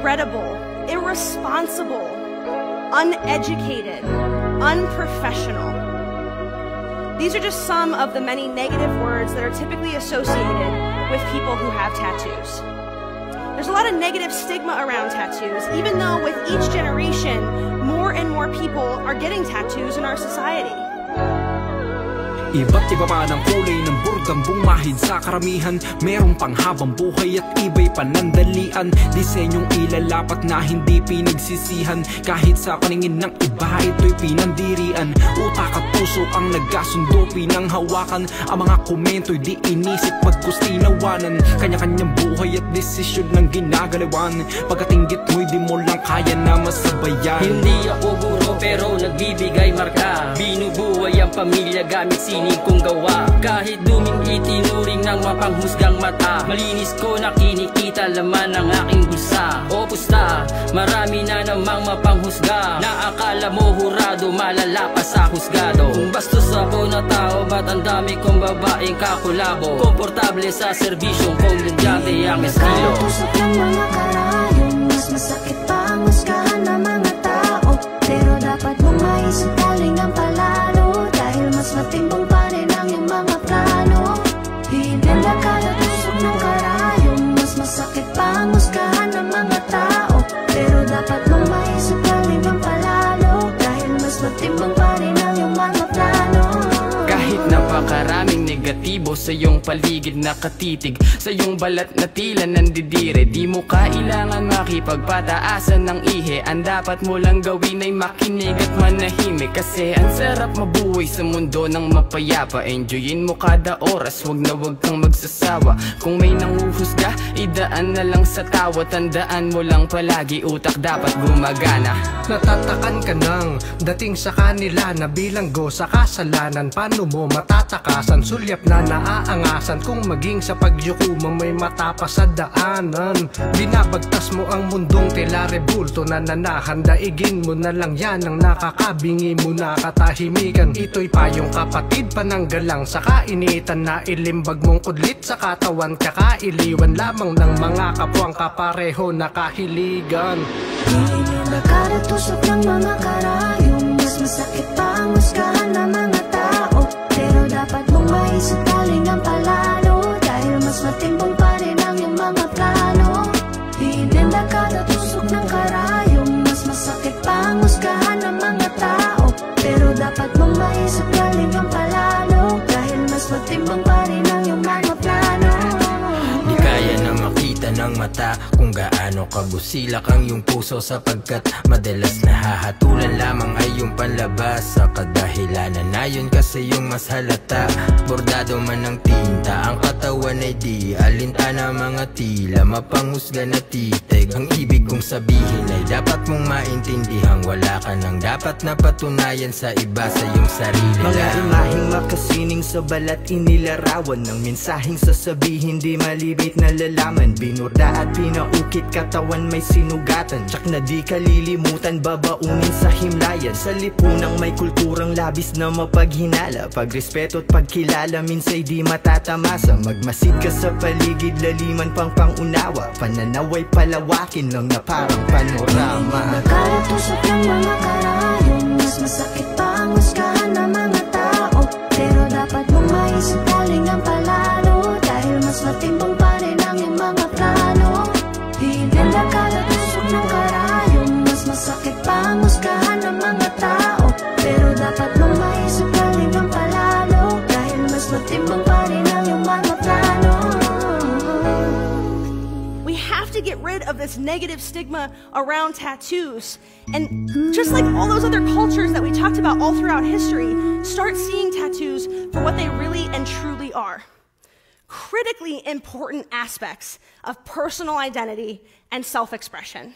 incredible, irresponsible, uneducated, unprofessional. These are just some of the many negative words that are typically associated with people who have tattoos. There's a lot of negative stigma around tattoos, even though with each generation, more and more people are getting tattoos in our society. Iba't iba pa ng kulay ng burdang bumahid sa karamihan. Merong panghabang buhay at iba'y panandalian. Disenyong ilalapat na hindi pinagsisihan. Kahit sa paningin ng iba ito'y pinandirian. Utak at puso ang nagkasundo, pinanghawakan. Ang mga komento'y di inisip pagkus tinawanan. Kanya-kanyang buhay at desisyon ng ginagalawan. Pagkatinggit mo'y di mo lang kaya na masabayan. Hindi ako guro pero nagbibigay marka. Binubuhay ang pamilya gamit sining kong gawa. Kahit duming itinuring ng mapanghusgang mata, malinis ko na kinikita laman ng aking bulsa. O pusta, marami na namang mapanghusga, na akala mo hurado malala pa sa husgado. Kung bastos ako na tao, ba't ang dami kong babaeng kakulabo? Komportable sa serbisyong komedyante ang estilo. Nakatusok ng mga karayong, mas masakit pa ang husgahan ng mga tao. Pero dapat mong maisip galing ang palalo, dahil mas matimbang pa rin ang iyong mga plano. Hinila kada tusok ng karayong, mas masakit pa ang husgahan ng mga tao. Pero dapat mong maisip galing ang palalo, dahil mas matimbang pa rin ang iyong mga plano. Kahit napakaraming negatibo sa iyong paligid nakatitig, sa iyong balat na tila nandidire, di mo kailangan makipagpataasan ng ihe. Ang dapat mo lang gawin ay makinig at manahimik, kasi ang sarap mabuhay sa mundo ng mapayapa. Enjoyin mo kada oras, wag na wag kang magsasawa. Kung may nanguhusga, idaan na lang sa tawa. Tandaan mo lang palagi, utak dapat gumagana. Natatakan ka nang dating sa kanila na bilanggo sa kasalanan. Paano mo matatakasan? Sulyap na naaangasan. Kung maging sa pagyuko mo may matapas sa daanan. Binabagtas mo ang mundong tila rebulto na nanahan. Daigin mo na lang yan ang nakakabingi mo na katahimikan. Ito'y payong kapatid pananggalang sa kainitan na ilimbag mong kudlit sa katawan. Kakailiwan lamang ng mga kapwang kapareho na kahiligan. Hinila kada tusok ng mga karayong, mas masakit pa ang husgahan ng mga tao. Pero dapat mong maisip galing ang palalo, dahil mas matimbang pa rin ang iyong mga plano. Hinila kada tusok ng karayong, mas masakit pa ang husgahan ng mga tao. Pero dapat mong maisip galing ang palalo, dahil mas matimbang pa rin ang iyong mga plano. Di kaya na makita ng mata kung gaano kabusilak ang iyong puso, sapagkat madalas nahahatulan lamang ay iyong panlabas. Sa kadahilanan na yun kasi yung mas halata. Bordado man ng tinta, ang katawan ay di alintana, mga tila mapanghusga na titig. Ang ibig kong sabihin ay dapat mong maintindihan, wala ka nang dapat na patunayan sa iba, sa iyong sarili lang. Mga imaheng makasining sa balat inilarawan, ng mensaheng sasabihin di malibit na lalaman. Binurda at pinaukit katawan may sinugatan, tsak na di kalilimutan babaunin sa himlayan. Sa lipunang may kulturang labis na mapaghinala, pagrespeto at pagkilala minsay di matatamasa. Magmasid ka sa paligid, laliman pang pangunawa, pananaway palawakin lang na parang panorama. Kada tusok ng mga karayong, mas masakit pa ang husgahan ng mga tao. Pero dapat mong maisip galing ang palalo, dahil mas matimbang pa rin ang iyong mga plano. Hinila kada tusok ng karayong, mas masakit pa ang husgahan ng mga tao. Pero dapat mong maisip galing ang palalo, dahil mas matimbang pa rin ang iyong mga plano. We have to get rid of this negative stigma around tattoos. And just like all those other cultures that we talked about all throughout history, start seeing tattoos for what they really and truly are. Critically important aspects of personal identity and self-expression.